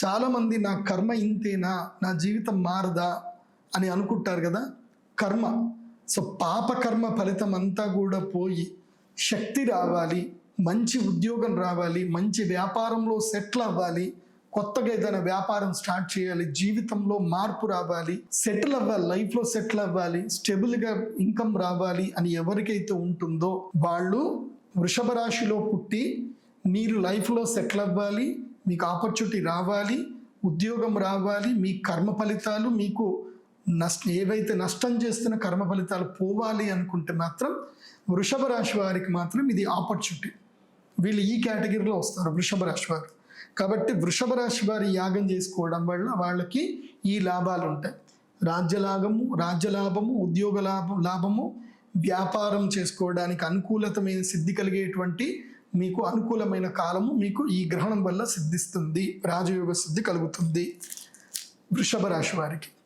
చాలామంది నా కర్మ ఇంతేనా, నా జీవితం మారదా అని అనుకుంటారు కదా. కర్మ, సో పాప కర్మ ఫలితం అంతా కూడా పోయి శక్తి రావాలి, మంచి ఉద్యోగం రావాలి, మంచి వ్యాపారంలో సెటిల్ అవ్వాలి, కొత్తగా ఏదైనా వ్యాపారం స్టార్ట్ చేయాలి, జీవితంలో మార్పు రావాలి, సెటిల్ అవ్వాలి, లైఫ్లో సెటిల్ అవ్వాలి, స్టెబుల్గా ఇన్కమ్ రావాలి అని ఎవరికైతే ఉంటుందో వాళ్ళు వృషభ రాశిలో పుట్టి మీరు లైఫ్లో సెటిల్ అవ్వాలి, మీకు ఆపర్చునిటీ రావాలి, ఉద్యోగం రావాలి, మీ కర్మ ఫలితాలు మీకు ఏవైతే నష్టం చేస్తున్న కర్మ ఫలితాలు పోవాలి అనుకుంటే మాత్రం వృషభ రాశి వారికి మాత్రం ఇది ఆపర్చునిటీ. వీళ్ళు ఈ కేటగిరీలో వస్తారు వృషభ రాశి వారు. కాబట్టి వృషభ రాశి వారి యాగం చేసుకోవడం వల్ల వాళ్ళకి ఈ లాభాలు ఉంటాయి. రాజ్యలాభము, ఉద్యోగ లాభము, వ్యాపారం చేసుకోవడానికి అనుకూలతమైన సిద్ధి కలిగేటువంటి మీకు అనుకూలమైన కాలము మీకు ఈ గ్రహణం వల్ల సిద్ధిస్తుంది. రాజయోగ సిద్ధి కలుగుతుంది వృషభ రాశి వారికి.